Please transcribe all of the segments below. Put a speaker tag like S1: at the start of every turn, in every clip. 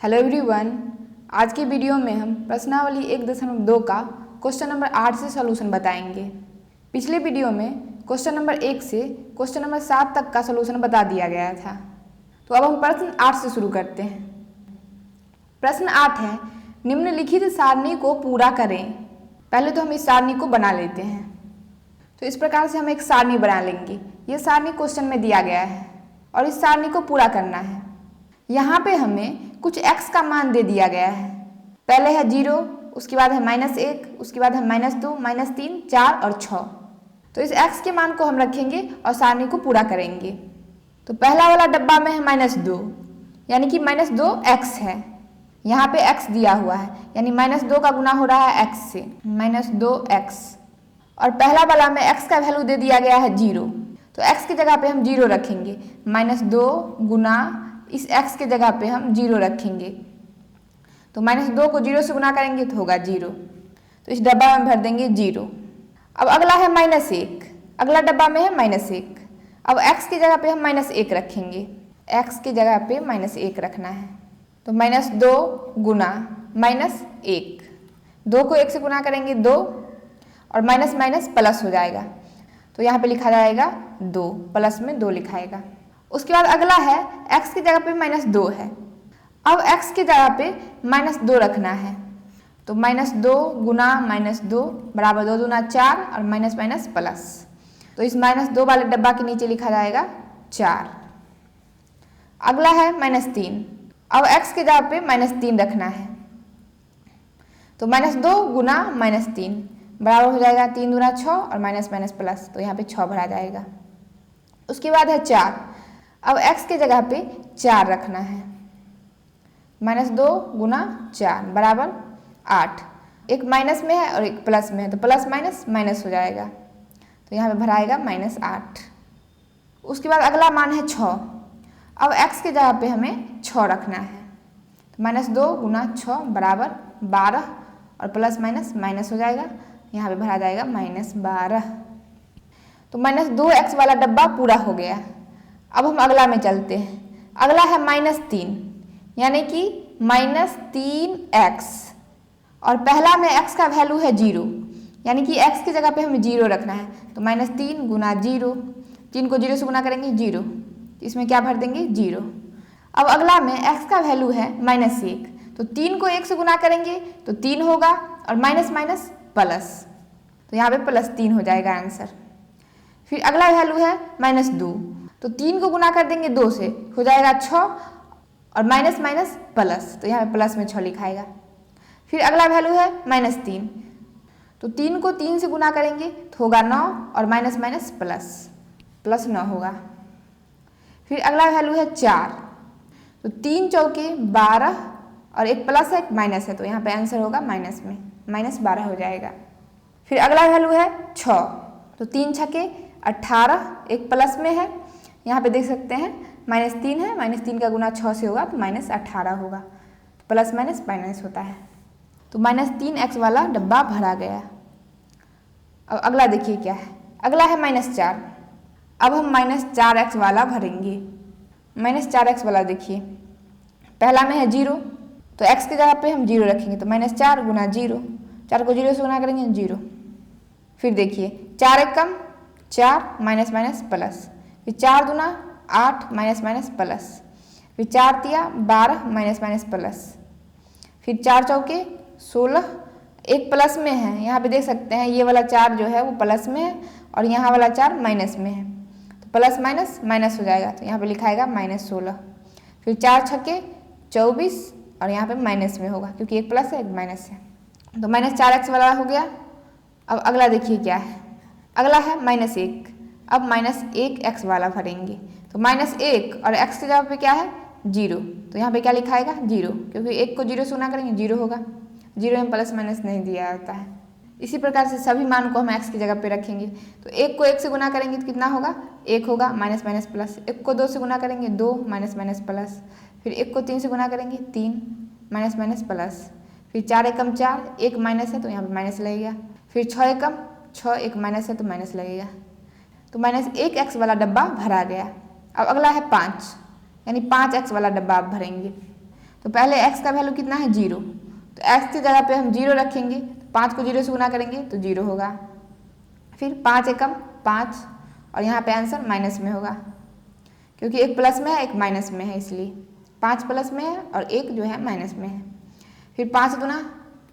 S1: Hello everyone, आज की video में हम प्रश्नावली 1.2 का क्वेश्चन नंबर 8 से सॉल्यूशन बताएंगे। पिछले वीडियो में क्वेश्चन नंबर 1 से क्वेश्चन नंबर 7 तक का सॉल्यूशन बता दिया गया था। तो अब हम प्रश्न 8 से शुरू करते हैं। प्रश्न 8 है, निम्नलिखित सारणी को पूरा करें। पहले तो हम इस सारणी को बना लेते हैं। तो इस प्रकार से हम एक सारणी बना लेंगे। ये सारणी क्वेश्चन में दिया गया है और इस सारणी को पूरा करना है। यहाँ पे हमें कुछ x का मान दे दिया गया है। पहले है 0, उसके बाद है -1, उसके बाद है -2, -3, 4 और 6। तो इस x के मान को हम रखेंगे और सारणी को पूरा करेंगे। तो पहला वाला डब्बा में है -2, यानी कि -2x है। यहाँ पे x दिया हुआ है, यानी -2 का गुना हो रहा है x से, -2x। और पहला वाला में x का वैल्यू दे दिया गया है 0, तो x की जगह पे हम 0 रखेंगे। -2 गुना इस x के जगह पे हम 0 रखेंगे। तो -2 को 0 से गुना करेंगे तो होगा 0। तो इस डब्बा में भर देंगे 0। अब अगला है -1, अगला डब्बा में है -1। अब x की जगह पे हम -1 रखेंगे। x की जगह पे -1 रखना है। तो -2 गुना -1, 2 को 1 से गुना करेंगे 2 और माइनस माइनस प्लस हो जाएगा। तो यहाँ पे लिखा जाएगा 2, प्लस में 2 लिखाएगा। उसके बाद अगला है x की जगह पे -2 है। अब x की जगह पे -2 रखना है। तो -2 गुना -2 बराबर 2 दूना 4 और माइनस माइनस प्लस। तो इस -2 वाले डब्बा के नीचे लिखा जाएगा 4। अगला है -3। अब x की जगह पे -3 रखना है। तो -2 गुना -3 बराबर हो जाएगा 3 दूना 6 और माइनस माइनस प्लस। तो यहाँ पे 6 भरा जाएगा। उसके बाद है 4। अब x के जगह पे 4 रखना है। -2 गुना 4 बराबर 8। एक माइनस में है और एक प्लस में है, तो प्लस माइनस माइनस हो जाएगा। तो यहाँ पे भराएगा -8। उसके बाद अगला मान है 6। अब x के जगह पे हमें 6 रखना है। तो -2 गुना 6 बराबर 12 और प्लस माइनस माइनस हो जाएगा। यहाँ पे भरा जाएगा -12। तो -2x वाला डब्बा पूरा हो गया। अब हम अगला में चलते हैं। अगला है -3, यानी कि -3x। और पहला में x का वैल्यू है 0, यानी कि x की जगह पे हमें 0 रखना है। तो -3 गुना 0, 3 को 0 से गुना करेंगे 0, इसमें क्या भर देंगे 0। अब अगला में x का वैल्यू है -1, तो 3 को 1 से गुना करेंगे तो 3 होगा और माइनस माइनस प्लस। तो यहाँ पे +3 हो जाएगा आंसर। फिर अगला वैल्यू है -2, तो 3 को गुना कर देंगे 2 से, हो जाएगा 6 और माइनस माइनस प्लस। तो यहाँ पे प्लस में 6 लिखाएगा। फिर अगला वैल्यू है -3, तो 3 को 3 से गुना करेंगे तो होगा 9 और माइनस माइनस प्लस 9 होगा। फिर अगला वैल्यू है 4, तो 3 चौके 12 और एक प्लस है एक माइनस है, तो यहाँ पे आंसर होगा माइनस में, -12 हो जाएगा। फिर अगला वैल्यू है 6, तो 3 छके 18, एक प्लस में है, यहाँ पे देख सकते हैं -3 है, -3 का गुना 6 से होगा तो -18 होगा। तो प्लस माइनस माइनस होता है। तो -3x वाला डब्बा भरा गया। अब अगला देखिए क्या है। अगला है -4। अब हम -4x वाला भरेंगे। -4x वाला देखिए, पहला में है 0, तो x की जगह पे हम 0 रखेंगे। तो -4 गुना 0, 4 को 0 से गुना करेंगे 0। फिर देखिए 4 एकम 4 माइनस माइनस प्लस, फिर 4 दूना 8 माइनस माइनस प्लस, फिर 4 तिया 12 माइनस माइनस प्लस, फिर 4 चौके 16, एक प्लस में है, यहाँ पे देख सकते हैं ये वाला 4 जो है वो प्लस में है और यहाँ वाला 4 माइनस में है। तो प्लस माइनस माइनस हो जाएगा। तो यहाँ पे लिखाएगा -16। फिर 4 छक्के 24 और यहाँ पे माइनस में होगा क्योंकि एक प्लस है एक माइनस है। तो -4x वाला हो गया। अब अगला देखिए क्या है। अगला है -1। अब -1x वाला भरेंगे। तो -1 और x की जगह पे क्या है 0, तो यहाँ पे क्या लिखाएगा 0, क्योंकि 1 को 0 से गुना करेंगे 0 होगा। 0 में प्लस माइनस नहीं दिया जाता है। इसी प्रकार से सभी मान को हम x की जगह पे रखेंगे। तो 1 को 1 से गुना करेंगे तो कितना होगा 1 होगा, माइनस माइनस प्लस। 1 को 2 से गुना करेंगे 2 माइनस माइनस प्लस। फिर 1 को 3 से गुना करेंगे 3 माइनस माइनस प्लस। फिर 4 एकम 4, एक माइनस है तो यहाँ पे माइनस लगेगा। फिर 6 एकम 6, एक माइनस है तो माइनस लगेगा। तो -1x वाला डब्बा भरा गया। अब अगला है 5, यानी 5x वाला डब्बा आप भरेंगे। तो पहले x का वैल्यू कितना है 0, तो x की जगह पे हम 0 रखेंगे, 5 को 0 से गुना करेंगे तो 0 होगा। फिर 5 एकम 5 और यहाँ पे आंसर माइनस में होगा, क्योंकि एक प्लस में है एक माइनस में है, इसलिए 5 प्लस में है और एक जो है माइनस में है। फिर 5 दूना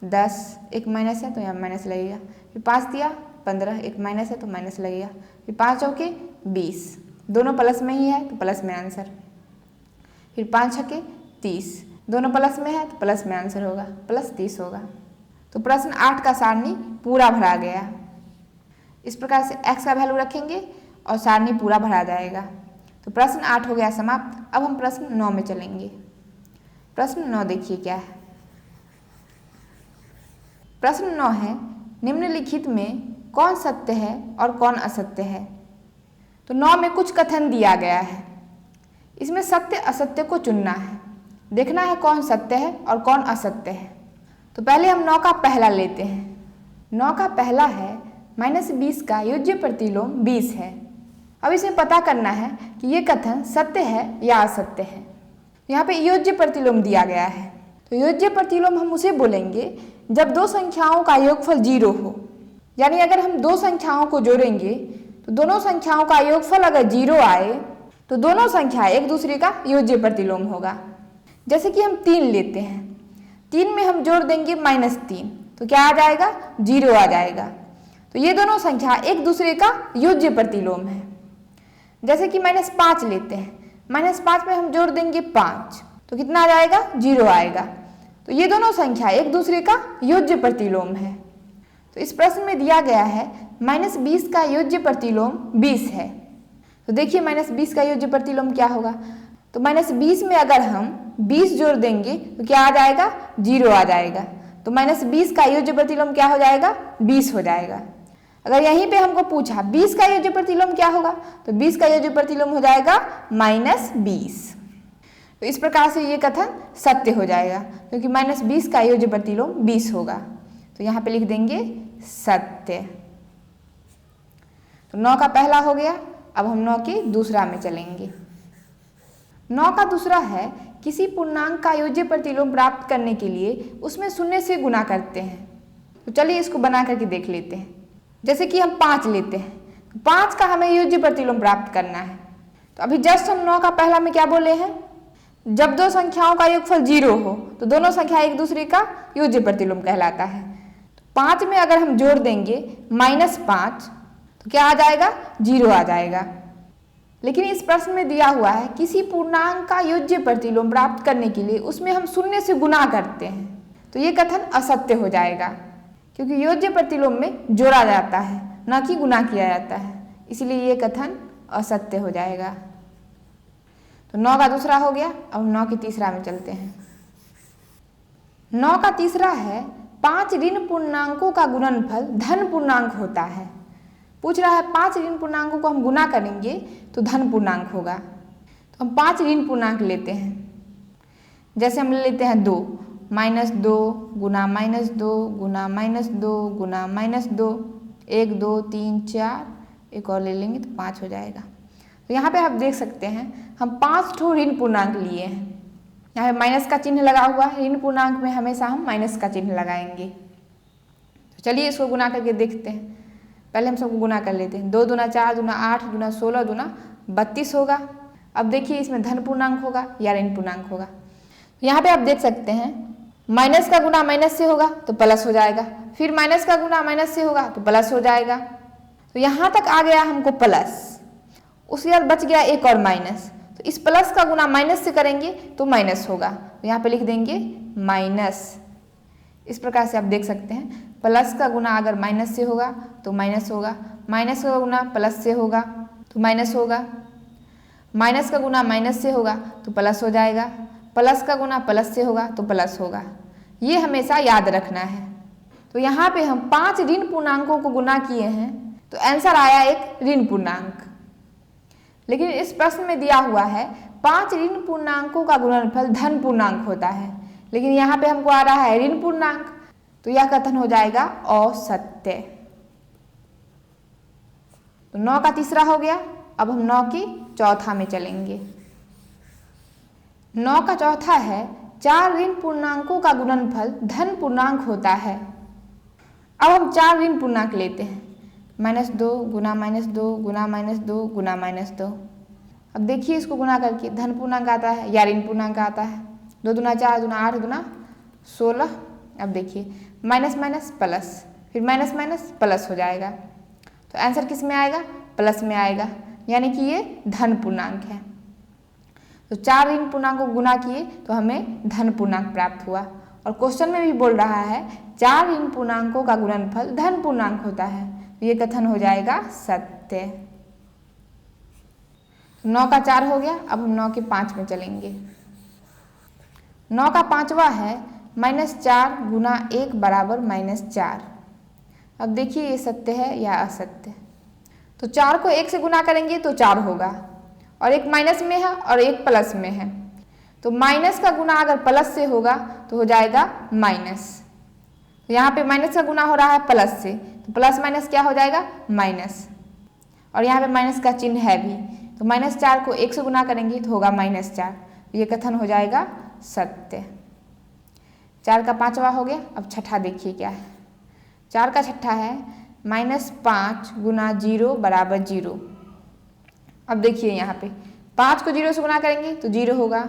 S1: 10, एक माइनस है तो यहाँ माइनस लगेगा। फिर 5 दिया 15, एक माइनस है तो माइनस लगेगा। फिर 5 चौके 20, दोनों प्लस में ही है तो प्लस में आंसर। फिर 5 छक्के 30, दोनों प्लस में है तो प्लस में आंसर होगा, प्लस 30 होगा। तो प्रश्न 8 का सारणी पूरा भरा गया। इस प्रकार से x का वैल्यू रखेंगे और सारणी पूरा भरा जाएगा। तो प्रश्न 8 हो गया समाप्त। अब हम प्रश्न 9 में चलेंगे। प्रश्न 9 देखिए क्या है। प्रश्न 9 है, निम्नलिखित में कौन सत्य है और कौन असत्य है। तो 9 में कुछ कथन दिया गया है, इसमें सत्य असत्य को चुनना है, देखना है कौन सत्य है और कौन असत्य है। तो पहले हम 9 का पहला लेते हैं। 9 का पहला है -20 का योज्य प्रतिलोम 20 है। अब इसमें पता करना है कि ये कथन सत्य है या असत्य है। यहाँ पे योज्य प्रतिलोम दिया गया है, तो योज्य प्रतिलोम हम उसे बोलेंगे जब दो संख्याओं का योगफल 0 हो, यानी अगर हम दो संख्याओं को जोड़ेंगे तो दोनों संख्याओं का योगफल अगर 0 आए तो दोनों संख्या एक दूसरे का योज्य प्रतिलोम होगा। जैसे कि हम 3 लेते हैं, 3 में हम जोड़ देंगे -3 तो क्या आ जाएगा 0 आ जाएगा। तो ये दोनों संख्या एक दूसरे का योज्य प्रतिलोम है। जैसे कि -5 लेते हैं, -5 में हम जोड़ देंगे 5 तो कितना आ जाएगा 0 आएगा। तो ये दोनों संख्या एक दूसरे का योज्य प्रतिलोम है। तो इस प्रश्न में दिया गया है -20 का योज्य प्रतिलोम 20 है। तो देखिए -20 का योज्य प्रतिलोम क्या होगा। तो -20 में अगर हम 20 जोड़ देंगे तो क्या आ जाएगा 0 आ जाएगा। तो -20 का योज्य प्रतिलोम क्या हो जाएगा 20 हो जाएगा। अगर यहीं पे हमको पूछा 20 का योज्य प्रतिलोम क्या होगा, तो 20 का योज्य प्रतिलोम हो जाएगा -20। तो इस प्रकार से ये कथन सत्य हो जाएगा, क्योंकि -20 का योज्य प्रतिलोम 20 होगा। तो यहाँ पे लिख देंगे सत्य। तो 9 का पहला हो गया। अब हम 9 के दूसरा में चलेंगे। 9 का दूसरा है, किसी पूर्णांक का योज्य प्रतिलोम प्राप्त करने के लिए उसमें 0 से गुना करते हैं। तो चलिए इसको बना करके देख लेते हैं। जैसे कि हम 5 लेते हैं, 5 का हमें योज्य प्रतिलोम प्राप्त करना है। तो अभी जस्ट हम 9 का पहला में क्या बोले हैं, जब दो संख्याओं का योगफल 0 हो तो दोनों संख्या एक दूसरे का योज्य प्रतिलोम कहलाता है। तो 5 में अगर हम जोड़ देंगे -5 तो क्या आ जाएगा 0 आ जाएगा। लेकिन इस प्रश्न में दिया हुआ है किसी पूर्णांक का योज्य प्रतिलोम प्राप्त करने के लिए उसमें हम 0 से गुना करते हैं, तो ये कथन असत्य हो जाएगा, क्योंकि योज्य प्रतिलोम में जोड़ा जाता है न कि गुना किया जाता है, इसलिए ये कथन असत्य हो जाएगा। तो 9 का दूसरा हो गया। अब 9 के तीसरा में चलते हैं। 9 का तीसरा है, 5 ऋण पूर्णांकों का गुणनफल धन पूर्णांक होता है। पूछ रहा है 5 ऋण पूर्णांकों को हम गुना करेंगे तो धन पूर्णांक होगा। तो हम 5 ऋण पूर्णांक लेते हैं। जैसे हम लेते हैं 2, -2 गुना -2 गुना -2 गुना -2, 1 2 3 4, एक और ले लेंगे तो 5 हो जाएगा। तो यहाँ पे आप देख सकते हैं हम 5 ठो ऋण पूर्णांक लिए हैं। यहाँ पे माइनस का चिन्ह लगा हुआ है, ऋण पूर्णांक में हमेशा हम माइनस का चिन्ह लगाएंगे। तो चलिए इसको गुना करके देखते हैं। पहले हम सबको गुना कर लेते हैं। 2 दूना 4 दूना 8 दूना 16 दूना 32 होगा। अब देखिए इसमें धन पूर्णांक होगा या ऋण पूर्णांक होगा। यहाँ पे आप देख सकते हैं माइनस का गुना माइनस से होगा तो प्लस हो जाएगा, फिर माइनस का गुना माइनस से होगा तो प्लस हो जाएगा। तो यहाँ तक आ गया हमको प्लस, उसके बाद बच गया एक और माइनस। तो इस प्लस का गुना माइनस से करेंगे तो माइनस होगा, तो यहाँ पे लिख देंगे माइनस। इस प्रकार से आप देख सकते हैं प्लस का गुना अगर माइनस से होगा तो माइनस होगा, माइनस का गुना प्लस से होगा तो माइनस होगा, माइनस का गुना माइनस से होगा तो प्लस हो जाएगा, प्लस का गुना प्लस से होगा तो प्लस होगा। ये हमेशा याद रखना है। तो यहाँ पे हम 5 ऋण पूर्णांकों को गुना किए हैं तो आंसर आया एक ऋण पूर्णांक। लेकिन इस प्रश्न में दिया हुआ है 5 ऋण पूर्णांकों का गुणनफल धन पूर्णांक होता है, लेकिन यहाँ पे हमको आ रहा है ऋण पूर्णांक, तो यह कथन हो जाएगा असत्य। तो 9 का तीसरा हो गया। अब हम 9 की चौथा में चलेंगे। 9 का चौथा है 4 ऋण पूर्णांकों का गुणनफल धन पूर्णांक होता है। अब हम 4 ऋण पूर्णांक लेते हैं, -2 गुना -2 गुना -2 गुना -2। अब देखिए इसको गुना करके धन पूर्णांक आता है या ऋण पूर्णांक आता है। 2 दूना 4 दूना 8 दूना 16। अब देखिए माइनस माइनस प्लस, फिर माइनस माइनस प्लस हो जाएगा, तो आंसर किस में आएगा? प्लस में आएगा, यानी कि ये धन पूर्णांक है। तो 4 ऋण पूर्णांक को गुना किए तो हमें धन पूर्णांक प्राप्त हुआ। और क्वेश्चन में भी बोल रहा है 4 ऋण पूर्णांकों का गुणनफल धन पूर्णांक होता है, तो ये कथन हो जाएगा सत्य। 9 का 4 हो गया। अब हम 9 के 5 में चलेंगे। 9 का 5वां है -4 गुना 1 बराबर -4। अब देखिए ये सत्य है या असत्य। तो 4 को 1 से गुना करेंगे तो 4 होगा, और एक माइनस में है और एक प्लस में है, तो माइनस का गुना अगर प्लस से होगा तो हो जाएगा माइनस। तो यहाँ पे माइनस का गुना हो रहा है प्लस से, तो प्लस माइनस क्या हो जाएगा? माइनस। और यहाँ पे माइनस का चिन्ह है भी, तो -4 को 1 से गुना करेंगे तो होगा -4। ये कथन हो जाएगा सत्य। 4 का 5वां हो गया। अब छठा देखिए क्या है। 4 का छठा है -5 गुना 0 बराबर 0। अब देखिए यहाँ पे 5 को 0 से गुना करेंगे तो 0 होगा।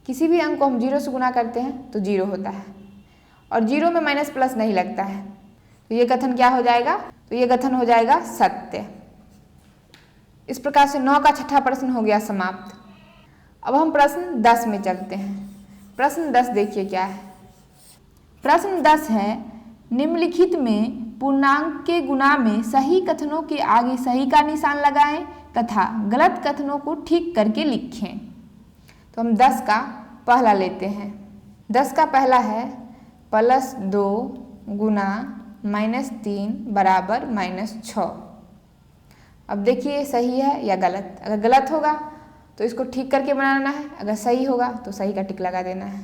S1: किसी भी अंक को हम 0 से गुना करते हैं तो 0 होता है, और 0 में माइनस प्लस नहीं लगता है, तो ये कथन क्या हो जाएगा? तो ये कथन हो जाएगा सत्य। इस प्रकार से 9 का छठा प्रश्न हो गया समाप्त। अब हम प्रश्न 10 में चलते हैं। प्रश्न 10 देखिए क्या है। प्रश्न 10 है निम्नलिखित में पूर्णांक के गुणा में सही कथनों के आगे सही का निशान लगाएं तथा गलत कथनों को ठीक करके लिखें। तो हम 10 का पहला लेते हैं। 10 का पहला है +2 गुना -3 बराबर -6। अब देखिए सही है या गलत। अगर गलत होगा तो इसको ठीक करके बनाना है, अगर सही होगा तो सही का टिक लगा देना है।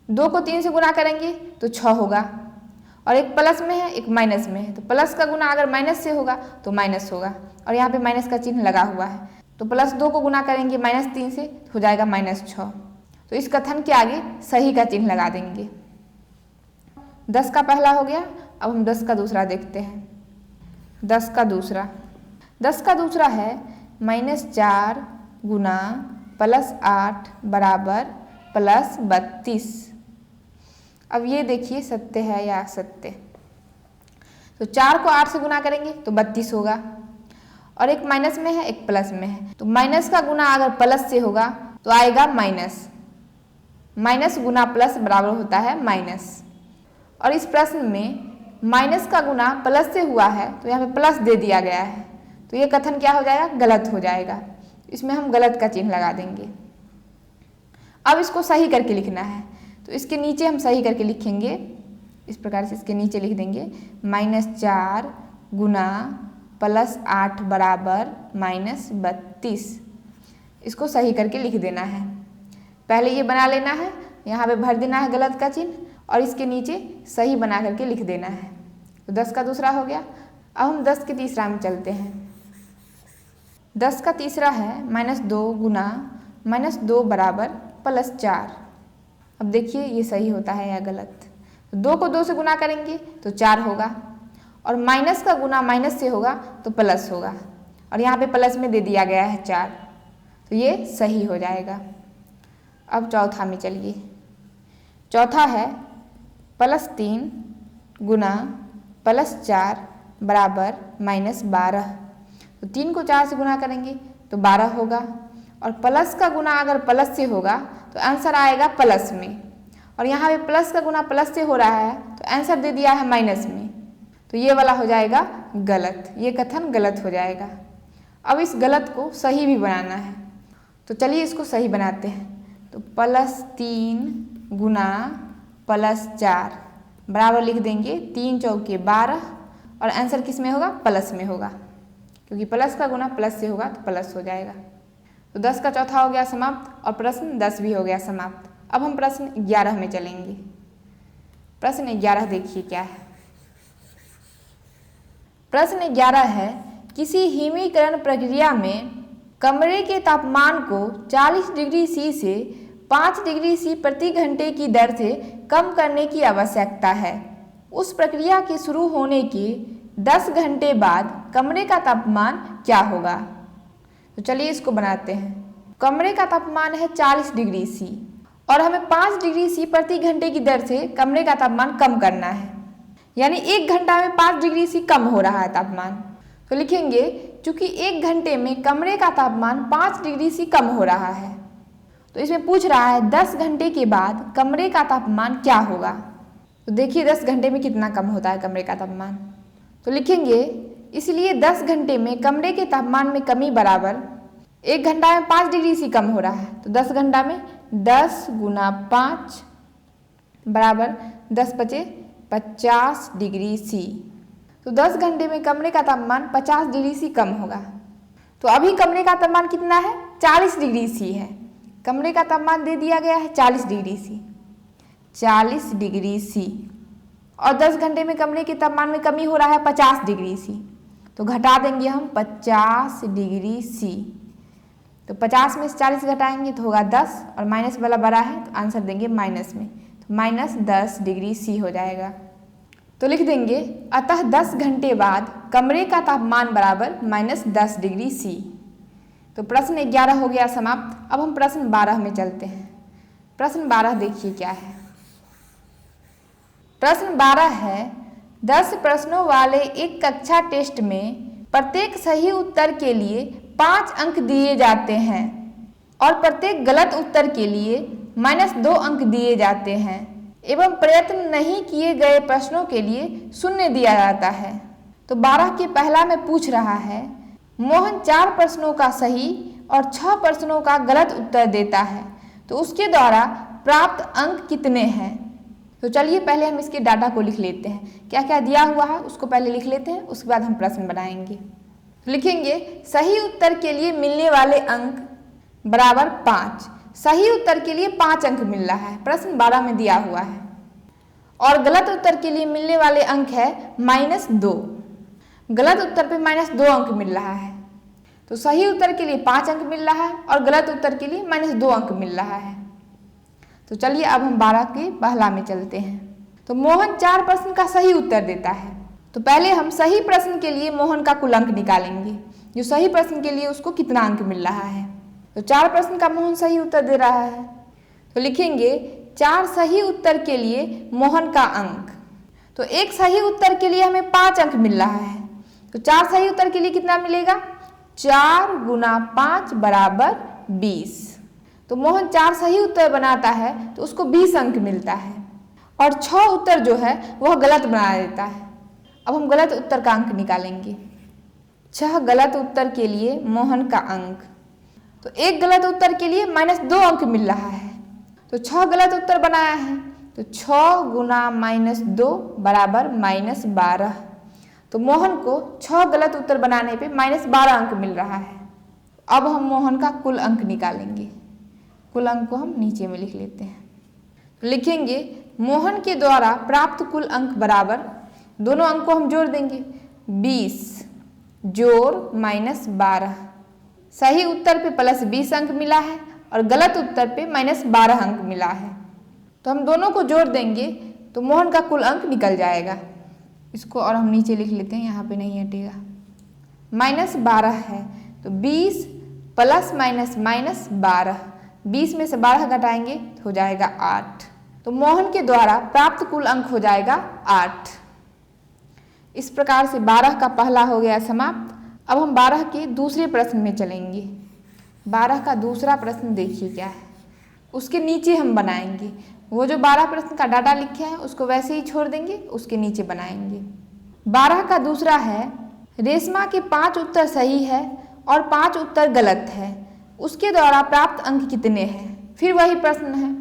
S1: 2 को 3 से गुना करेंगे तो 6 होगा, और एक प्लस में है एक माइनस में है, तो प्लस का गुना अगर माइनस से होगा तो माइनस होगा, और यहाँ पे माइनस का चिन्ह लगा हुआ है, तो +2 को गुना करेंगे -3 से तो हो जाएगा -6। तो इस कथन के आगे सही का चिन्ह लगा देंगे। 10 का पहला हो गया। अब हम 10 का दूसरा देखते हैं। 10 का दूसरा है -4 गुना +8 बराबर +32। अब ये देखिए सत्य है या असत्य। तो 4 को 8 से गुना करेंगे तो 32 होगा, और एक माइनस में है एक प्लस में है, तो माइनस का गुना अगर प्लस से होगा तो आएगा माइनस। माइनस गुना प्लस बराबर होता है माइनस, और इस प्रश्न में माइनस का गुना प्लस से हुआ है तो यहाँ पे प्लस दे दिया गया है, तो ये कथन क्या हो जाएगा? गलत हो जाएगा। इसमें हम गलत का चिन्ह लगा देंगे। अब इसको सही करके लिखना है, तो इसके नीचे हम सही करके लिखेंगे। इस प्रकार से इसके नीचे लिख देंगे -4 गुना +8 बराबर -32। इसको सही करके लिख देना है। पहले ये बना लेना है, यहाँ पे भर देना है गलत का चिन्ह, और इसके नीचे सही बना करके लिख देना है। तो 10 का दूसरा हो गया। अब हम 10 के तीसरा में चलते हैं। 10 का तीसरा है -2 गुना -2 बराबर +4। अब देखिए ये सही होता है या गलत। तो 2 को 2 से गुना करेंगे तो 4 होगा, और माइनस का गुना माइनस से होगा तो प्लस होगा, और यहाँ पे प्लस में दे दिया गया है 4, तो ये सही हो जाएगा। अब चौथा में चलिए। चौथा है +3 गुना +4 बराबर -12। तो 3 को 4 से गुना करेंगे तो 12 होगा, और प्लस का गुना अगर प्लस से होगा तो आंसर आएगा प्लस में, और यहाँ पे प्लस का गुना प्लस से हो रहा है तो आंसर दे दिया है माइनस में, तो ये वाला हो जाएगा गलत। ये कथन गलत हो जाएगा। अब इस गलत को सही भी बनाना है, तो चलिए इसको सही बनाते हैं। तो +3 गुना +4 बराबर लिख देंगे 3 चौके 12, और आंसर किस में होगा? प्लस में होगा, क्योंकि प्लस का गुना प्लस से होगा तो प्लस हो जाएगा। तो 10 का चौथा हो गया समाप्त, और प्रश्न 10 भी हो गया समाप्त। अब हम प्रश्न 11 में चलेंगे। प्रश्न 11 देखिए क्या है। प्रश्न 11 है किसी हिमीकरण प्रक्रिया में कमरे के तापमान को 40 डिग्री सी से 5 डिग्री सी प्रति घंटे की दर से कम करने की आवश्यकता है। उस प्रक्रिया के शुरू होने के 10 घंटे बाद कमरे का तापमान क्या होगा? तो चलिए इसको बनाते हैं। कमरे का तापमान है 40 डिग्री सी और हमें 5 डिग्री सी प्रति घंटे की दर से कमरे का तापमान कम करना है, यानी 1 घंटा में 5 डिग्री सी कम हो रहा है तापमान। तो लिखेंगे चूंकि 1 घंटे में कमरे का तापमान 5 डिग्री सी कम हो रहा है, तो इसमें पूछ रहा है 10 घंटे के बाद कमरे का तापमान क्या होगा। तो देखिए 10 घंटे में कितना कम होता है कमरे का तापमान। तो लिखेंगे इसलिए 10 घंटे में कमरे के तापमान में कमी बराबर 1 घंटा में 5 डिग्री सी कम हो रहा है, तो 10 घंटा में 10 गुना 5 बराबर 10 पचे 50 डिग्री सी। तो 10 घंटे में कमरे का तापमान 50 डिग्री सी कम होगा। तो अभी कमरे का तापमान कितना है? 40 डिग्री सी है। कमरे का तापमान दे दिया गया है 40 डिग्री सी, 40 डिग्री सी, और 10 घंटे में कमरे के तापमान में कमी हो रहा है 50 डिग्री सी, तो घटा देंगे हम 50 डिग्री सी। तो 50 में से 40 घटाएंगे तो होगा 10, और माइनस वाला बड़ा है तो आंसर देंगे माइनस में, तो -10 डिग्री सी हो जाएगा। तो लिख देंगे अतः 10 घंटे बाद कमरे का तापमान बराबर -10 डिग्री सी। तो प्रश्न 11 हो गया समाप्त। अब हम प्रश्न 12 में चलते हैं। प्रश्न 12 देखिए क्या है। प्रश्न 12 है 10 प्रश्नों वाले एक कक्षा टेस्ट में प्रत्येक सही उत्तर के लिए 5 अंक दिए जाते हैं और प्रत्येक गलत उत्तर के लिए -2 अंक दिए जाते हैं एवं प्रयत्न नहीं किए गए प्रश्नों के लिए 0 दिया जाता है। तो 12 के पहला में पूछ रहा है मोहन 4 प्रश्नों का सही और 6 प्रश्नों का गलत उत्तर देता है, तो उसके द्वारा प्राप्त अंक कितने हैं? तो चलिए पहले हम इसके डाटा को लिख लेते हैं। क्या क्या दिया हुआ है उसको पहले लिख लेते हैं, उसके बाद हम प्रश्न बनाएंगे। तो लिखेंगे सही उत्तर के लिए मिलने वाले अंक बराबर 5। सही उत्तर के लिए 5 अंक मिल रहा है, प्रश्न 12 में दिया हुआ है। और गलत उत्तर के लिए मिलने वाले अंक है -2। गलत उत्तर पे -2 अंक मिल रहा है। तो सही उत्तर के लिए 5 अंक मिल रहा है और गलत उत्तर के लिए -2 अंक मिल रहा है। तो चलिए अब हम 12 के पहला में चलते हैं। तो मोहन 4 प्रश्न का सही उत्तर देता है। तो पहले हम सही प्रश्न के लिए मोहन का कुल अंक निकालेंगे, जो सही प्रश्न के लिए उसको कितना अंक मिल रहा है। तो 4 प्रश्न का मोहन सही उत्तर दे रहा है, तो लिखेंगे 4 सही उत्तर के लिए मोहन का अंक। तो एक सही उत्तर के लिए हमें 5 अंक मिल रहा है, तो 4 सही उत्तर के लिए कितना मिलेगा? 4 गुना 5 बराबर 20। तो मोहन 4 सही उत्तर बनाता है तो उसको 20 अंक मिलता है, और 6 उत्तर जो है वह गलत बना देता है। अब हम गलत उत्तर का अंक निकालेंगे। 6 गलत उत्तर के लिए मोहन का अंक। तो एक गलत उत्तर के लिए -2 अंक मिल रहा है, तो 6 गलत उत्तर बनाया है, तो 6 गुना -2 बराबर -12। तो मोहन को 6 गलत उत्तर बनाने पे -12 अंक मिल रहा है। अब हम मोहन का कुल अंक निकालेंगे। कुल अंक को हम नीचे में लिख लेते हैं। तो लिखेंगे मोहन के द्वारा प्राप्त कुल अंक बराबर, दोनों अंक को हम जोड़ देंगे, 20 जोड़ -12। सही उत्तर पे +20 अंक मिला है और गलत उत्तर पे -12 अंक मिला है। तो हम दोनों को जोड़ देंगे तो मोहन का कुल अंक निकल जाएगा। इसको और हम नीचे लिख लेते हैं, यहाँ पे नहीं हटेगा। -12 है तो 20 + -12, 20 में से 12 घटाएंगे तो हो जाएगा 8। तो मोहन के द्वारा प्राप्त कुल अंक हो जाएगा 8। इस प्रकार से 12 का पहला हो गया समाप्त। अब हम 12 के दूसरे प्रश्न में चलेंगे। 12 का दूसरा प्रश्न देखिए क्या है, उसके नीचे हम बनाएंगे। वो जो 12 प्रश्न का डाटा लिखे हैं उसको वैसे ही छोड़ देंगे, उसके नीचे बनाएंगे। 12 का दूसरा है रेशमा के 5 उत्तर सही है और 5 उत्तर गलत है, उसके द्वारा प्राप्त अंक कितने हैं। फिर वही प्रश्न है,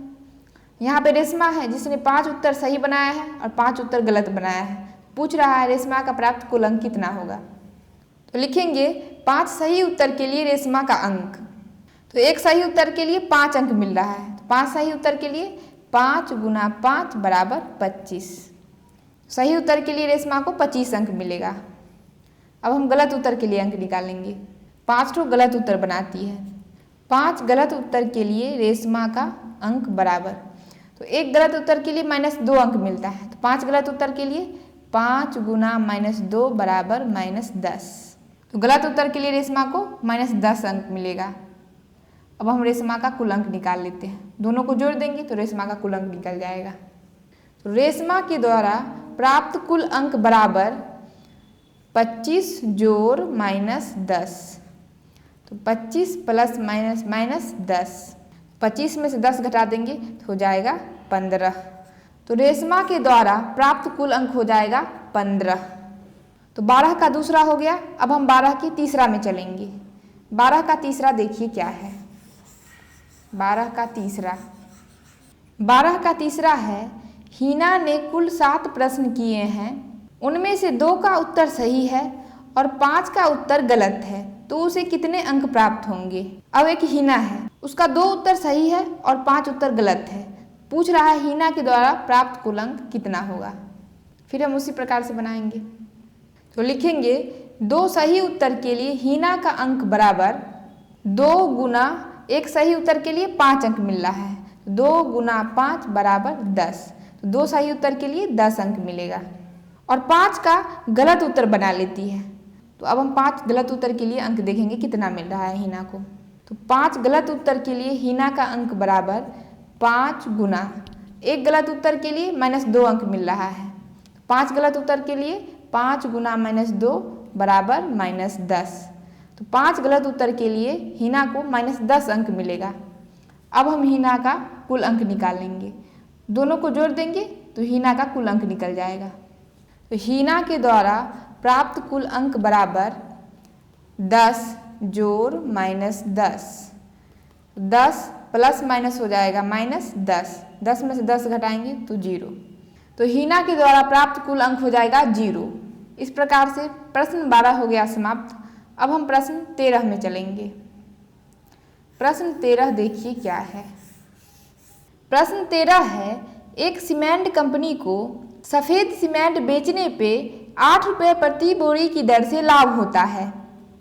S1: यहाँ पे रेशमा है जिसने 5 उत्तर सही बनाया है और 5 उत्तर गलत बनाया है। पूछ रहा है रेशमा का प्राप्त कुल अंक कितना होगा। तो लिखेंगे 5 सही उत्तर के लिए रेशमा का अंक। तो एक सही उत्तर के लिए 5 अंक मिल रहा है, तो 5 सही उत्तर के लिए 5 गुना 5 बराबर 25। सही उत्तर के लिए रेशमा को 25 अंक मिलेगा। अब हम गलत उत्तर के लिए अंक निकालेंगे। 5 गलत उत्तर बनाती है, 5 गलत उत्तर के लिए रेशमा का अंक बराबर। तो एक गलत उत्तर के लिए -2 अंक मिलता है, तो 5 गलत उत्तर के लिए 5 गुना -2 बराबर -10। तो गलत उत्तर के लिए रेशमा को -10 अंक मिलेगा। अब हम रेशमा का कुल अंक निकाल लेते हैं, दोनों को जोड़ देंगे तो रेशमा का कुल अंक निकल जाएगा। तो रेशमा के द्वारा प्राप्त कुल अंक बराबर 25 जोड़ -10। तो 25 प्लस माइनस 10, 25 में से 10 घटा देंगे तो हो जाएगा 15। तो रेशमा के द्वारा प्राप्त कुल अंक हो जाएगा 15। तो 12 का दूसरा हो गया। अब हम 12 के तीसरा में चलेंगे। 12 का तीसरा देखिए क्या है। 12 का तीसरा है, हीना ने कुल 7 प्रश्न किए हैं, उनमें से 2 का उत्तर सही है और 5 का उत्तर गलत है, तो उसे कितने अंक प्राप्त होंगे। अब एक हीना है, उसका 2 उत्तर सही है और 5 उत्तर गलत है। पूछ रहा है हीना के द्वारा प्राप्त कुल अंक कितना होगा। फिर हम उसी प्रकार से बनाएंगे। तो लिखेंगे 2 सही उत्तर के लिए हीना का अंक बराबर 2 गुना, एक सही उत्तर के लिए 5 अंक मिल रहा है, 2 गुना 5 बराबर 10। तो 2 सही उत्तर के लिए 10 अंक मिलेगा और 5 का गलत उत्तर बना लेती है। तो अब हम 5 गलत उत्तर के लिए अंक देखेंगे कितना मिल रहा है हीना को। तो 5 गलत उत्तर के लिए हीना का अंक बराबर 5 गुना, एक गलत उत्तर के लिए -2 अंक मिल रहा है। 5 गलत उत्तर के लिए 5 गुना -2 बराबर -10। तो 5 गलत उत्तर के लिए हीना को -10 अंक मिलेगा। अब हम हीना का कुल अंक निकालेंगे, दोनों को जोड़ देंगे तो हीना का कुल अंक निकल जाएगा। तो हीना के द्वारा प्राप्त कुल अंक बराबर 10 जोड़ -10, 10 प्लस माइनस हो जाएगा -10, 10 में से 10 घटाएंगे तो 0। तो हीना के द्वारा प्राप्त कुल अंक हो जाएगा 0। इस प्रकार से प्रश्न 12 हो गया समाप्त। अब हम प्रश्न 13 में चलेंगे। प्रश्न 13 देखिए क्या है। प्रश्न 13 है, एक सीमेंट कंपनी को सफ़ेद सीमेंट बेचने पे 8 रुपये प्रति बोरी की दर से लाभ होता है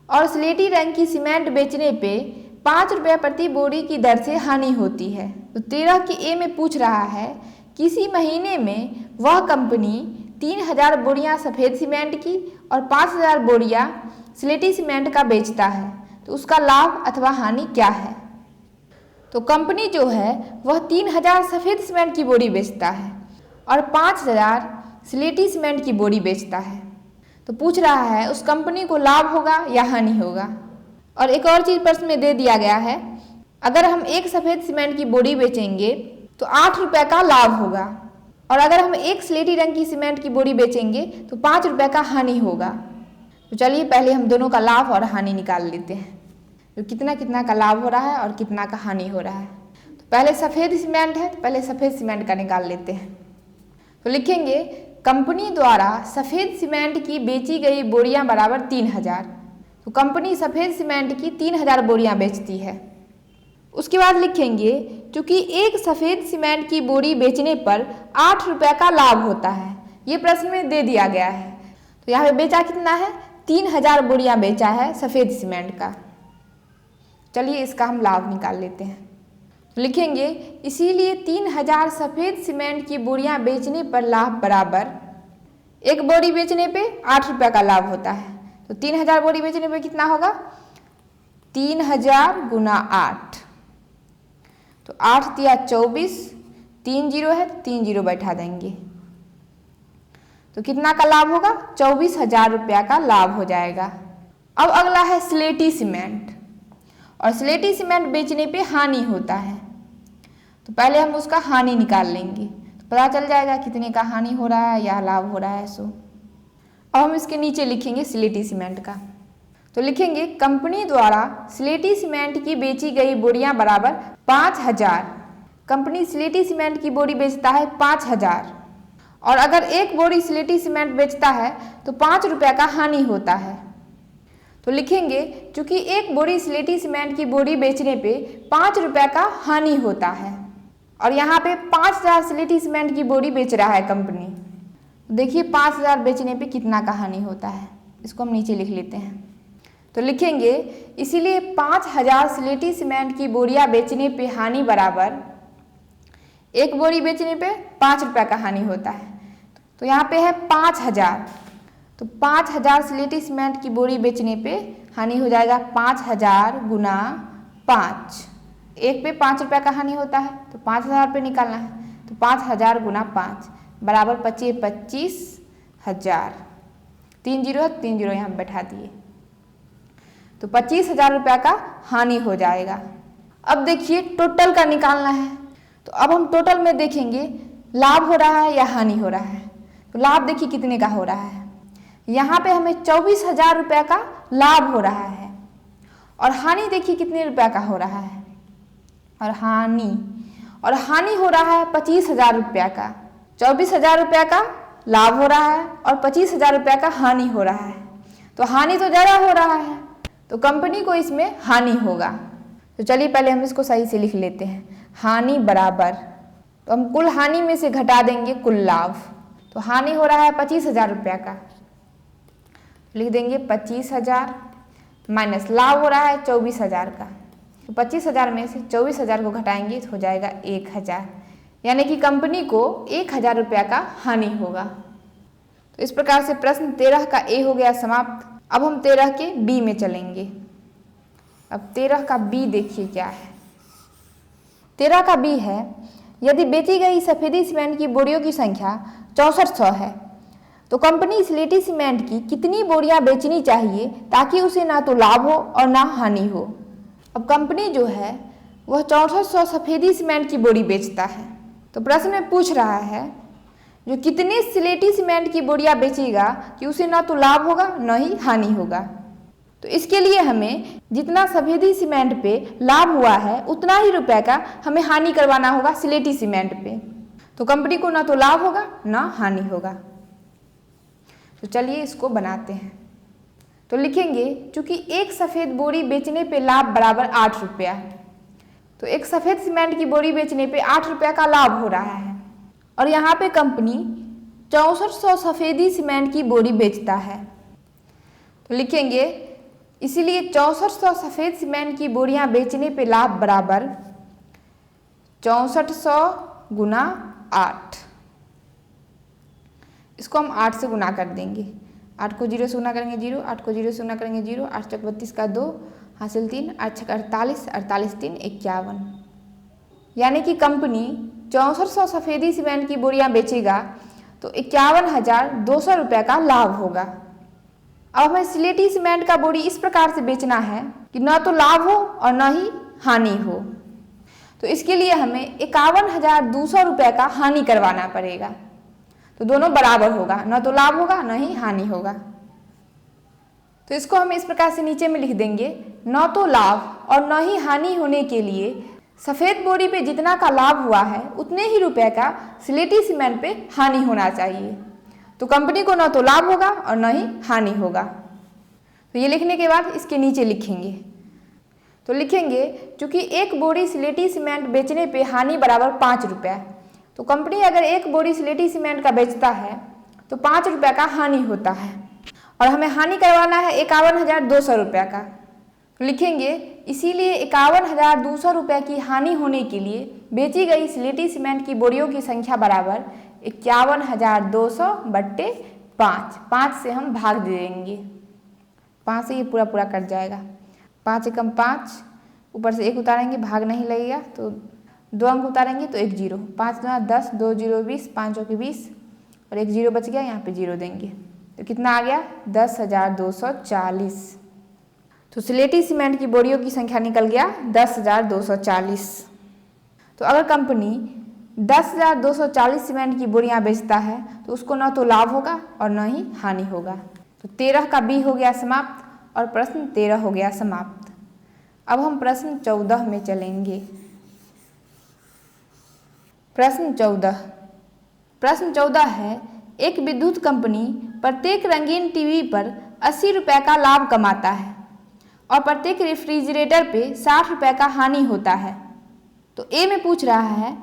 S1: और स्लेटी रंग की सीमेंट बेचने पे 5 रुपये प्रति बोरी की दर से हानि होती है। तो 13 के ए में पूछ रहा है किसी महीने में वह कंपनी 3000 बोरियां सफ़ेद सीमेंट की और 5000 बोरियां स्लेटी सीमेंट का बेचता है, तो उसका लाभ अथवा हानि क्या है। तो कंपनी जो है वह 3000 सफ़ेद सीमेंट की बोरी बेचता है और 5000 स्लेटी सीमेंट की बोरी बेचता है। तो पूछ रहा है उस कंपनी को लाभ होगा या हानि होगा। और एक और चीज़ प्रश्न में दे दिया गया है, अगर हम एक सफ़ेद सीमेंट की बोरी बेचेंगे तो 8 रुपये का लाभ होगा और अगर हम एक स्लेटी रंग की सीमेंट की बोरी बेचेंगे तो 5 रुपये का हानि होगा। तो चलिए पहले हम दोनों का लाभ और हानि निकाल लेते हैं, तो कितना कितना का लाभ हो रहा है और कितना का हानि हो रहा है। तो पहले सफ़ेद सीमेंट है, तो पहले सफ़ेद सीमेंट का निकाल लेते हैं। तो लिखेंगे कंपनी द्वारा सफ़ेद सीमेंट की बेची गई बोरियां बराबर 3000। तो कंपनी सफ़ेद सीमेंट की 3000 बोरियां बेचती है। उसके बाद लिखेंगे चूँकि एक सफ़ेद सीमेंट की बोरी बेचने पर 8 रुपये का लाभ होता है, ये प्रश्न में दे दिया गया है। तो यहाँ पे बेचा कितना है, 3000 बोरियां बेचा है सफ़ेद सीमेंट का। चलिए इसका हम लाभ निकाल लेते हैं। तो लिखेंगे इसीलिए 3000 सफ़ेद सीमेंट की बोरियां बेचने पर लाभ बराबर, एक बोरी बेचने पे 8 रुपये का लाभ होता है, तो 3000 बोरी बेचने पे कितना होगा, 3000 गुना 8। तो 8 तिया 24, 3 जीरो है तो 3 जीरो बैठा देंगे, तो कितना का लाभ होगा, 24,000 रुपया का लाभ हो जाएगा। अब अगला है स्लेटी सीमेंट, और स्लेटी सीमेंट बेचने पे हानि होता है। तो पहले हम उसका हानि निकाल लेंगे, तो पता चल जाएगा कितने का हानि हो रहा है या लाभ हो रहा है। सो अब हम इसके नीचे लिखेंगे स्लेटी सीमेंट का। तो लिखेंगे कंपनी द्वारा स्लेटी सीमेंट की बेची गई बोरियां बराबर 5000। कंपनी स्लेटी सीमेंट की बोरी बेचता है 5000 और अगर एक बोरी स्लेटी सीमेंट बेचता है तो 5 रुपये का हानि होता है। तो लिखेंगे चूँकि एक बोरी स्लेटी सीमेंट की बोरी बेचने पे 5 रुपये का हानि होता है और यहाँ पे 5000 स्लेटी सीमेंट की बोरी बेच रहा है कंपनी। देखिए 5000 बेचने पे कितना का हानि होता है, इसको हम नीचे लिख लेते हैं। तो लिखेंगे इसीलिए 5000 स्लेटी सीमेंट की बोरियां बेचने पे हानि बराबर एक बोरी बेचने पे 5 रुपये का हानि होता है। तो यहाँ पे है 5000, तो 5000 स्लेटी सीमेंट की बोरी बेचने पे हानि हो जाएगा 5000 गुना 5। एक पे 5 रुपये का हानि होता है तो 5000 पे निकालना है, तो 5000 गुना 5 बराबर 25,000। 3 जीरो है, 3 जीरो यहाँ बैठा दिए, तो 25,000 रुपये का हानि हो जाएगा। अब देखिए टोटल का निकालना है, तो अब हम टोटल में देखेंगे लाभ हो रहा है या हानि हो रहा है। तो लाभ देखिए कितने का हो रहा है, यहाँ पे हमें 24,000 रुपये का लाभ हो रहा है, और हानि देखिए कितने रुपये का हो रहा है, और हानि हो रहा है 25,000 रुपये का। 24,000 रुपये का लाभ हो रहा है और 25,000 रुपये का हानि हो रहा है, तो हानि तो ज़्यादा हो रहा है, तो कंपनी को इसमें हानि होगा। तो चलिए पहले हम इसको सही से लिख लेते हैं। हानि बराबर, तो हम कुल हानि में से घटा देंगे कुल लाभ, तो हानि हो रहा है 25,000 रुपये का, लिख देंगे 25,000 माइनस लाभ हो रहा है 24,000 का, तो 25,000 में से 24,000 को घटाएंगे तो हो जाएगा 1,000, यानी कि कंपनी को 1,000 रुपये का हानि होगा। तो इस प्रकार से प्रश्न 13 का ए हो गया समाप्त। अब हम 13 के बी में चलेंगे। अब 13 का बी देखिए क्या है। 13 का बी है, यदि बेची गई सफेदी सीमेंट की बोरियों की संख्या 6400 है तो कंपनी स्लेटी सीमेंट की कितनी बोरियां बेचनी चाहिए ताकि उसे ना तो लाभ हो और ना हानि हो। अब कंपनी जो है वह 6400 सफेदी सीमेंट की बोरी बेचता है, तो प्रश्न में पूछ रहा है जो कितने स्लेटी सीमेंट की बोरियां बेचेगा कि उसे ना तो लाभ होगा न ही हानि होगा। तो इसके लिए हमें जितना सफेदी सीमेंट पे लाभ हुआ है उतना ही रुपए का हमें हानि करवाना होगा स्लेटी सीमेंट पे, तो कंपनी को ना तो लाभ होगा ना हानि होगा। तो चलिए इसको बनाते हैं। तो लिखेंगे चूंकि एक सफ़ेद बोरी बेचने पे लाभ बराबर 8 रुपया, तो एक सफ़ेद सीमेंट की बोरी बेचने पे 8 रुपया का लाभ हो रहा है, और यहाँ पे कंपनी 6400 सफ़ेदी सीमेंट की बोरी बेचता है। तो लिखेंगे इसीलिए 6400 सफ़ेद सीमेंट की बोरियां बेचने पे लाभ बराबर 6400 गुना 8। इसको हम 8 से गुना कर देंगे। 8 को 0 से गुना करेंगे 0, 8 को 0 से गुना करेंगे 0, 8 चौक 32 का 2 हासिल 3, 8 छक 48, 48 3 51, यानी कि कंपनी 6400 सफ़ेदी सीमेंट की बोरियां बेचेगा तो 51,200 रुपये का लाभ होगा। अब हमें स्लेटी सीमेंट का बोरी इस प्रकार से बेचना है कि न तो लाभ हो और न ही हानि हो, तो इसके लिए हमें 51,200 रुपये का हानि करवाना पड़ेगा, तो दोनों बराबर होगा, न तो लाभ होगा न ही हानि होगा। तो इसको हम इस प्रकार से नीचे में लिख देंगे, न तो लाभ और न ही हानि होने के लिए सफ़ेद बोरी पे जितना का लाभ हुआ है उतने ही रुपए का स्लेटी सीमेंट पे हानि होना चाहिए, तो कंपनी को न तो लाभ होगा और न ही हानि होगा। तो ये लिखने के बाद इसके नीचे लिखेंगे, तो लिखेंगे चूंकि एक बोरी स्लेटी सीमेंट बेचने पे हानि बराबर 5 रुपये, तो कंपनी अगर एक बोरी स्लेटी सीमेंट का बेचता है तो 5 रुपये का हानि होता है, और हमें हानि करवाना है 51,200 रुपये का। तो लिखेंगे इसीलिए 51,200 रुपये की हानि होने के लिए बेची गई स्लेटी सीमेंट की बोरियों की संख्या बराबर 51,200 बट्टे 5। 5 से हम भाग दे देंगे, 5 से ये पूरा पूरा कट जाएगा। 5 एकम 5, ऊपर से 1 उतारेंगे, भाग नहीं लगेगा तो 2 अंक उतारेंगे तो 1 0, 5 दूना 10, 2 0 20, 5 चौके 20 और 1 0 बच गया, यहाँ पे 0 देंगे तो कितना आ गया 10,240। तो स्लेटी सीमेंट की बोरियों की संख्या निकल गया 10,240। तो अगर कंपनी 10,240 सीमेंट की बोरियां बेचता है तो उसको न तो लाभ होगा और न ही हानि होगा। तो 13 का बी हो गया समाप्त और प्रश्न 13 हो गया समाप्त। अब हम प्रश्न 14 में चलेंगे। प्रश्न 14 है, एक विद्युत कंपनी प्रत्येक रंगीन टीवी पर 80 रुपये का लाभ कमाता है और प्रत्येक रेफ्रिजरेटर पे 60 रुपये का हानि होता है। तो ए में पूछ रहा है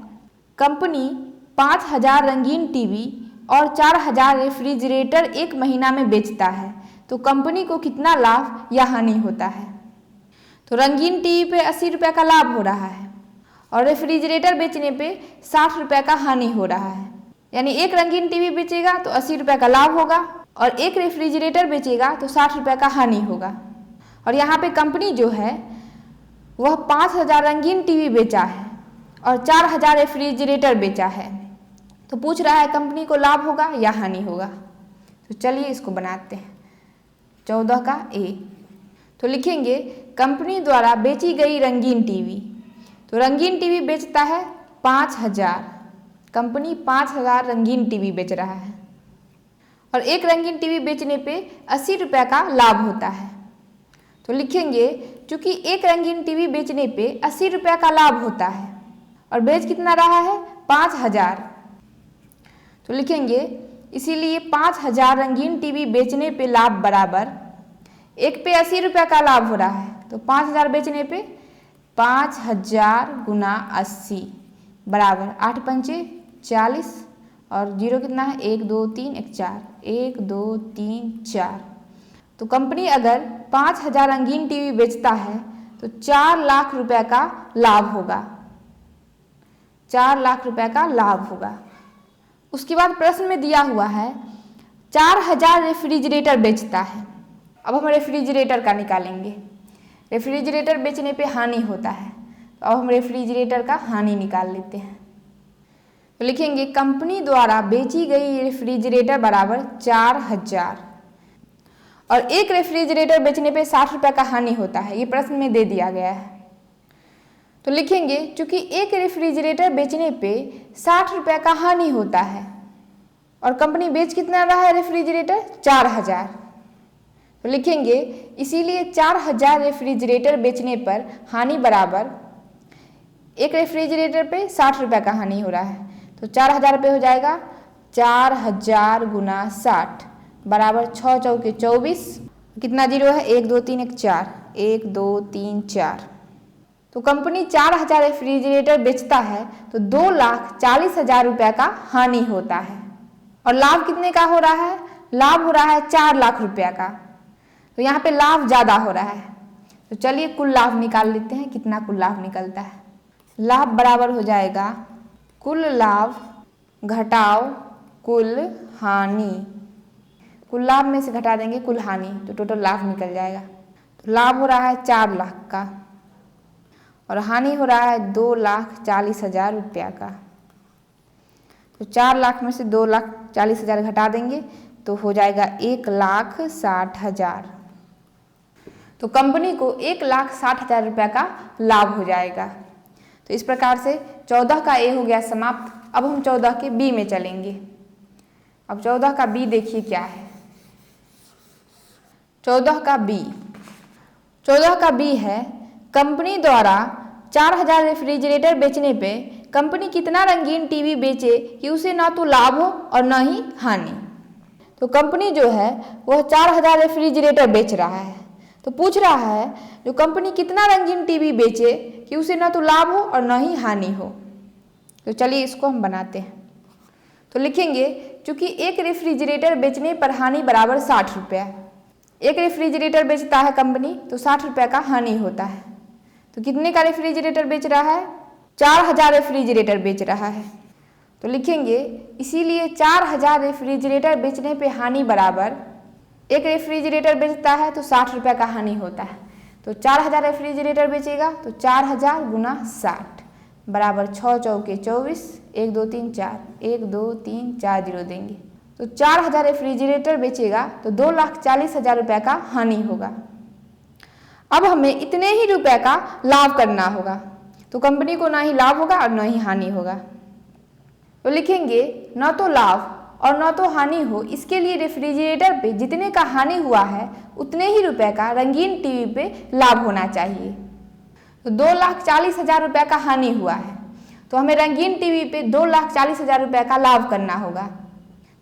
S1: कंपनी 5,000 रंगीन टीवी और 4,000 रेफ्रिजरेटर एक महीना में बेचता है, तो कंपनी को कितना लाभ या हानि होता है। तो रंगीन टीवी पे 80 रुपये का लाभ हो रहा है और रेफ्रिजरेटर बेचने पे 60 रुपये का हानि हो रहा है। यानी एक रंगीन टीवी बेचेगा तो 80 रुपये का लाभ होगा और एक रेफ्रिजरेटर बेचेगा तो 60 रुपये का हानि होगा। और यहाँ पे कंपनी जो है वह 5000 रंगीन टीवी बेचा है और 4000 रेफ्रिजरेटर बेचा है। तो पूछ रहा है कंपनी को लाभ होगा या हानि होगा। तो चलिए इसको बनाते हैं। 14 का ए। तो लिखेंगे कंपनी द्वारा बेची गई रंगीन टीवी। तो रंगीन टीवी बेचता है 5000। कंपनी 5000 रंगीन टीवी बेच रहा है और एक रंगीन टीवी बेचने पे 80 रुपये का लाभ होता है। तो लिखेंगे चूँकि एक रंगीन टीवी बेचने पे 80 रुपये का लाभ होता है और बेच कितना रहा है 5000। तो लिखेंगे इसीलिए 5000 रंगीन टीवी बेचने पे लाभ बराबर एक पे 80 रुपये का लाभ हो रहा है। तो 5000 बेचने पे 5000 गुना 80 बराबर 8 पंचे 40 और जीरो कितना है 1 2 3 1 4 1 2 3 4। तो कंपनी अगर 5000 रंगीन टीवी बेचता है तो 4 लाख रुपए का लाभ होगा। 4 लाख रुपए का लाभ होगा। उसके बाद प्रश्न में दिया हुआ है 4000 रेफ्रिजरेटर बेचता है। अब हम रेफ्रिजरेटर का निकालेंगे। रेफ्रिजरेटर बेचने पे हानि होता है तो अब हम रेफ्रिजरेटर का हानि निकाल लेते हैं। तो लिखेंगे कंपनी द्वारा बेची गई रेफ्रिजरेटर बराबर 4000 और एक रेफ्रिजरेटर बेचने पे 60 रुपये का हानि होता है। ये प्रश्न में दे दिया गया है। तो लिखेंगे चूंकि एक रेफ्रिजरेटर बेचने पे 60 रुपये का हानि होता है और कंपनी बेच कितना रहा है रेफ्रिजरेटर 4000। तो लिखेंगे इसीलिए 4000 रेफ्रिजरेटर बेचने पर हानि बराबर एक रेफ्रिजरेटर पे 60 रुपये का हानि हो रहा है। तो 4000 रुपये हो जाएगा 4000 गुना 60 बराबर 6 चौके 24। कितना जीरो है 1 2 3 1 4 1 2 3 4। तो कंपनी 4000 रेफ्रिजरेटर बेचता है तो 2,40,000 रुपये का हानि होता है और लाभ कितने का हो रहा है। लाभ हो रहा है 4 लाख रुपये का। तो यहाँ पे लाभ ज़्यादा हो रहा है। तो चलिए कुल लाभ निकाल लेते हैं कितना कुल लाभ निकलता है। लाभ बराबर हो जाएगा कुल लाभ घटाओ कुल हानि। कुल लाभ में से घटा देंगे कुल हानि तो टोटल लाभ निकल जाएगा। तो लाभ हो रहा है 4 लाख का और हानि हो रहा है 2,40,000 रुपया का। तो 4 लाख में से 2,40,000 घटा देंगे तो हो जाएगा 1,60,000। तो कंपनी को 1,60,000 रुपये का लाभ हो जाएगा। तो इस प्रकार से 14 का ए हो गया समाप्त। अब हम 14 के बी में चलेंगे। अब 14 का बी देखिए क्या है। 14 का बी। 14 का बी है कंपनी द्वारा 4000 रेफ्रिजरेटर बेचने पे कंपनी कितना रंगीन टीवी बेचे कि उसे ना तो लाभ हो और ना ही हानि। तो कंपनी जो है वह 4000 रेफ्रिजरेटर बेच रहा है। तो पूछ रहा है जो कंपनी कितना रंगीन टीवी बेचे कि उसे ना तो लाभ हो और ना ही हानि हो। तो चलिए इसको हम बनाते हैं। तो लिखेंगे चूंकि एक रेफ्रिजरेटर बेचने पर हानि बराबर 60 रुपया। एक रेफ्रिजरेटर बेचता है कंपनी तो 60 रुपये का हानि होता है। तो कितने का रेफ्रिजरेटर बेच रहा है 4000 रेफ्रिजरेटर बेच रहा है। तो लिखेंगे इसीलिए 4000 रेफ्रिजरेटर बेचने पे हानि बराबर एक रेफ्रिजरेटर बेचता है तो 60 रुपये का हानि होता है। तो 4000 रेफ्रिजरेटर बेचेगा तो 4000 गुना 60 बराबर 6 चौके 24 1 2 3 4 1 2 3 4 जीरो देंगे। तो 4000 रेफ्रिजरेटर बेचेगा तो 2,40,000 रुपये का हानि होगा। अब हमें इतने ही रुपए का लाभ करना होगा। तो कंपनी को ना ही लाभ होगा और ना ही हानि होगा। तो लिखेंगे न तो लाभ और न तो हानि हो, इसके लिए रेफ्रिजरेटर पे जितने का हानि हुआ है उतने ही रुपए का रंगीन टीवी पे लाभ होना चाहिए। तो 2,40,000 रुपये का हानि हुआ है तो हमें रंगीन टीवी पे 2,40,000 रुपये का लाभ करना होगा।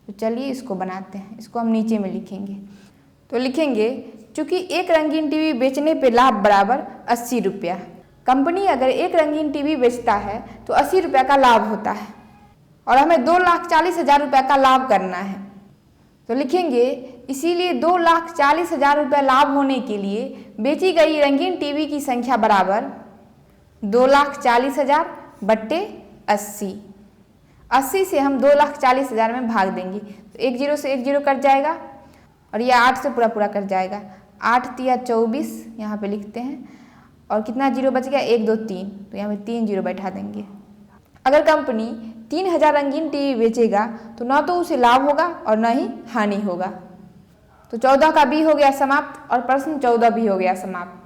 S1: तो चलिए इसको बनाते हैं। इसको हम नीचे में लिखेंगे। तो लिखेंगे चूंकि एक रंगीन टीवी बेचने पे लाभ बराबर 80 रुपया। कंपनी अगर एक रंगीन टीवी बेचता है तो 80 रुपये का लाभ होता है और हमें 2,40,000 रुपये का लाभ करना है। तो लिखेंगे इसीलिए 2,40,000 रुपये लाभ होने के लिए बेची गई रंगीन टीवी की संख्या बराबर 2,40,000 बट्टे 80। 80 से हम 2,40,000 में भाग देंगे तो एक जीरो से एक जीरो कट जाएगा और यह 8 से पूरा पूरा कट जाएगा। 8 तिया 24 यहाँ पे लिखते हैं और कितना जीरो बच गया, 1 2 3, तो यहाँ पे 3 जीरो बैठा देंगे। अगर कंपनी 3,000 रंगीन टीवी बेचेगा तो न तो उसे लाभ होगा और न ही हानि होगा। तो 14 का बी हो गया समाप्त और प्रश्न 14 भी हो गया समाप्त।